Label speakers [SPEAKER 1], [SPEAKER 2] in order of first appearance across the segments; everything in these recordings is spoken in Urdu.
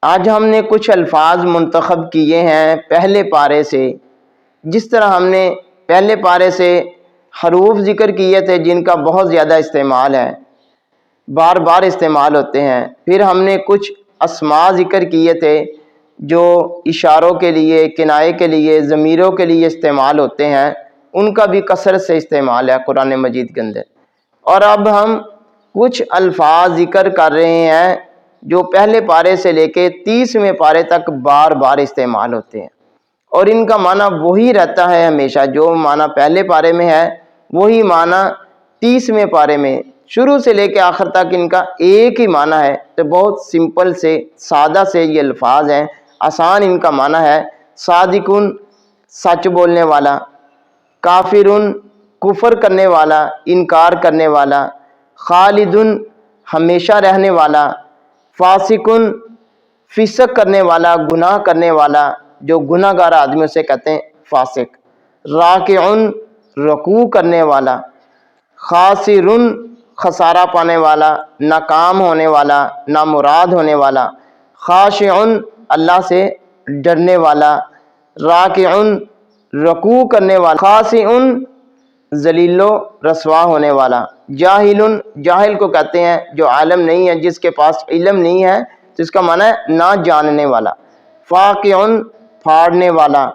[SPEAKER 1] آج ہم نے کچھ الفاظ منتخب کیے ہیں پہلے پارے سے. جس طرح ہم نے پہلے پارے سے حروف ذکر کیے تھے جن کا بہت زیادہ استعمال ہے، بار بار استعمال ہوتے ہیں. پھر ہم نے کچھ اسماء ذکر کیے تھے جو اشاروں کے لیے، کنایے کے لیے، ضمیروں کے لیے استعمال ہوتے ہیں. ان کا بھی کثرت سے استعمال ہے قرآن مجید کے اندر. اور اب ہم کچھ الفاظ ذکر کر رہے ہیں جو پہلے پارے سے لے کے 30ویں پارے تک بار بار استعمال ہوتے ہیں، اور ان کا معنی وہی رہتا ہے ہمیشہ. جو معنی پہلے پارے میں ہے وہی معنی 30ویں پارے میں. شروع سے لے کے آخر تک ان کا ایک ہی معنی ہے. تو بہت سمپل سے سادہ سے یہ الفاظ ہیں. آسان ان کا معنی ہے صادقن سچ بولنے والا، کافرن کفر کرنے والا، انکار کرنے والا، خالدن ہمیشہ رہنے والا، فاسقن فسق کرنے والا، گناہ کرنے والا، جو گناہ گار آدمیوں سے کہتے ہیں فاسق، راکعن رکوع کرنے والا، خاسرن خسارہ پانے والا، ناکام ہونے والا، نامراد ہونے والا، خاشعن اللہ سے ڈرنے والا، راکعن رکوع کرنے والا، خاسعن ذلیل و رسوا ہونے والا، جاہلن جاہل کو کہتے ہیں جو عالم نہیں ہے، جس کے پاس علم نہیں ہے، تو اس کا معنی ہے نہ جاننے والا، فاقعن پھاڑنے والا،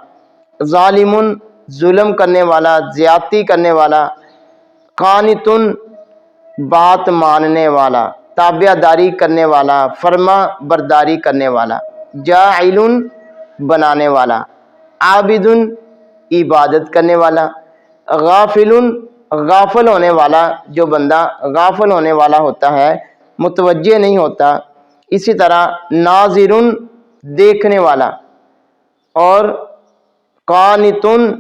[SPEAKER 1] ظالمن ظلم کرنے والا، زیادتی کرنے والا، قانتن بات ماننے والا، تابع داری کرنے والا، فرما برداری کرنے والا، جاعلن بنانے والا، عابدن عبادت کرنے والا، غافلن غافل ہونے والا، جو بندہ غافل ہونے والا ہوتا ہے، متوجہ نہیں ہوتا. اسی طرح ناظرن دیکھنے والا، اور قانتن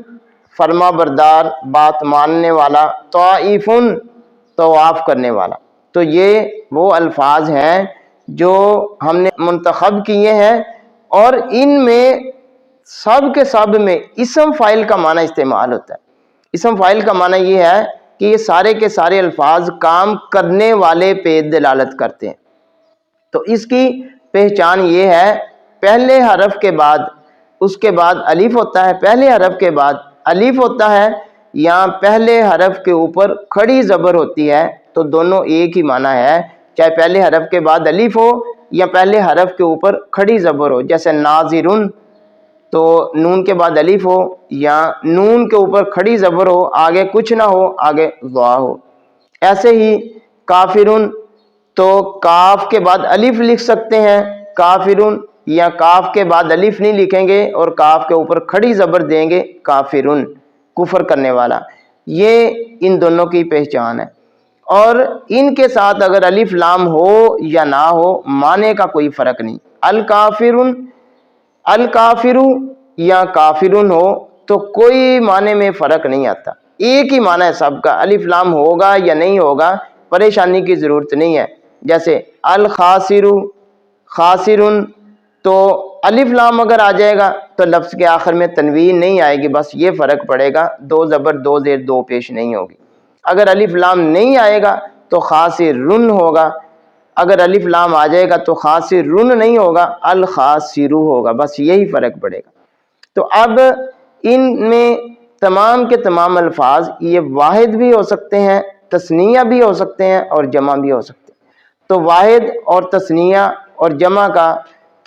[SPEAKER 1] فرما بردار بات ماننے والا، طائفن طواف کرنے والا. تو یہ وہ الفاظ ہیں جو ہم نے منتخب کیے ہیں، اور ان میں سب کے سب میں اسم فاعل کا معنی استعمال ہوتا ہے. اسم فاعل کا معنی یہ ہے کہ یہ سارے کے سارے الفاظ کام کرنے والے پہ دلالت کرتے ہیں. تو اس کی پہچان یہ ہے پہلے حرف کے بعد اس کے بعد الف ہوتا ہے، پہلے حرف کے بعد الف ہوتا ہے، یا پہلے حرف کے اوپر کھڑی زبر ہوتی ہے، تو دونوں ایک ہی معنی ہے. چاہے پہلے حرف کے بعد الف ہو یا پہلے حرف کے اوپر کھڑی زبر ہو. جیسے ناظرن تو نون کے بعد الف ہو، یا نون کے اوپر کھڑی زبر ہو، آگے کچھ نہ ہو، آگے ضا ہو. ایسے ہی کافرن تو کاف کے بعد الف لکھ سکتے ہیں کافرن، یا کاف کے بعد الف نہیں لکھیں گے اور کاف کے اوپر کھڑی زبر دیں گے کافرن کفر کرنے والا. یہ ان دونوں کی پہچان ہے. اور ان کے ساتھ اگر الف لام ہو یا نہ ہو معنی کا کوئی فرق نہیں. الکافرن الکافرو یا کافرن ہو تو کوئی معنی میں فرق نہیں آتا، ایک ہی معنی ہے سب کا. الف لام ہوگا یا نہیں ہوگا پریشانی کی ضرورت نہیں ہے. جیسے الخاسرو خاسرن تو الف لام اگر آ جائے گا تو لفظ کے آخر میں تنوین نہیں آئے گی، بس یہ فرق پڑے گا، دو زبر دو زیر دو پیش نہیں ہوگی. اگر الف لام نہیں آئے گا تو خاسرن ہوگا، اگر الف لام آ جائے گا تو خاسرن نہیں ہوگا، الخاسرو ہوگا، بس یہی فرق پڑے گا. تو اب ان میں تمام کے تمام الفاظ یہ واحد بھی ہو سکتے ہیں، تثنیہ بھی ہو سکتے ہیں، اور جمع بھی ہو سکتے ہیں. تو واحد اور تثنیہ اور جمع کا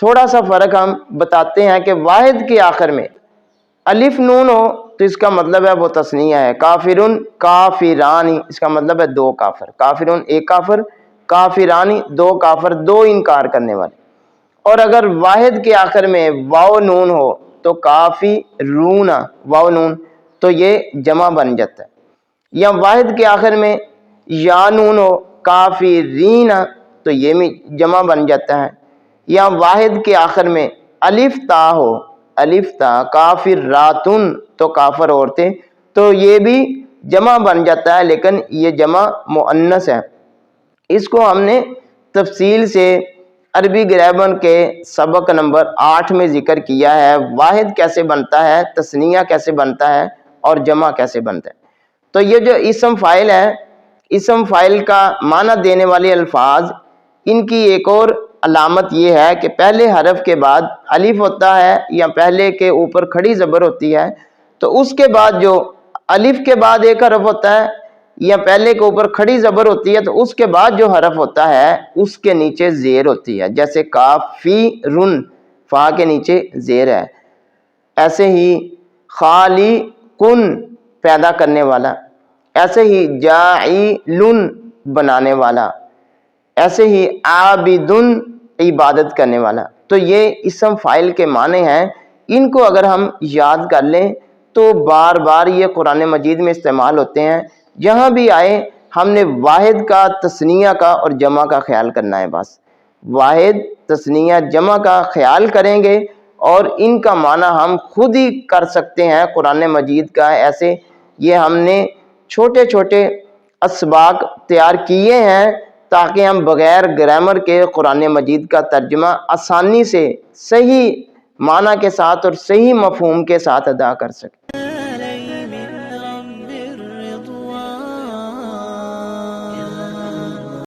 [SPEAKER 1] تھوڑا سا فرق ہم بتاتے ہیں کہ واحد کے آخر میں الف نون ہو تو اس کا مطلب ہے وہ تثنیہ ہے. کافرن کافرانی اس کا مطلب ہے دو کافر، کافرن ایک کافر، کافرانی دو کافر، دو انکار کرنے والے. اور اگر واحد کے آخر میں واو نون ہو تو کافی رونا واو نون تو یہ جمع بن جاتا ہے. یا واحد کے آخر میں یا نون ہو کافی رینا تو یہ بھی جمع بن جاتا ہے. یا واحد کے آخر میں الف تا ہو، الف تا کافر راتن تو کافر عورتیں، تو یہ بھی جمع بن جاتا ہے، لیکن یہ جمع مؤنث ہے. اس کو ہم نے تفصیل سے عربی گرامر کے سبق نمبر 8 میں ذکر کیا ہے، واحد کیسے بنتا ہے، تثنیہ کیسے بنتا ہے، اور جمع کیسے بنتا ہے. تو یہ جو اسم فاعل ہے اسم فائل کا معنی دینے والے الفاظ، ان کی ایک اور علامت یہ ہے کہ پہلے حرف کے بعد الف ہوتا ہے یا پہلے کے اوپر کھڑی زبر ہوتی ہے، تو اس کے بعد جو الف کے بعد ایک حرف ہوتا ہے یا پہلے کے اوپر کھڑی زبر ہوتی ہے، تو اس کے بعد جو حرف ہوتا ہے اس کے نیچے زیر ہوتی ہے، جیسے کاف فی رن، فا کے نیچے زیر ہے۔ ایسے ہی خالی کن پیدا کرنے والا، ایسے ہی جاعلن بنانے والا، ایسے ہی عابدن عبادت کرنے والا۔ تو یہ اسم فاعل کے معنی ہیں، ان کو اگر ہم یاد کر لیں تو بار بار یہ قرآن مجید میں استعمال ہوتے ہیں، جہاں بھی آئے ہم نے واحد کا، تثنیہ کا اور جمع کا خیال کرنا ہے۔ بس واحد، تثنیہ، جمع کا خیال کریں گے اور ان کا معنی ہم خود ہی کر سکتے ہیں قرآن مجید کا۔ ایسے یہ ہم نے چھوٹے چھوٹے اسباق تیار کیے ہیں تاکہ ہم بغیر گرامر کے قرآن مجید کا ترجمہ آسانی سے صحیح معنی کے ساتھ اور صحیح مفہوم کے ساتھ ادا کر سکیں۔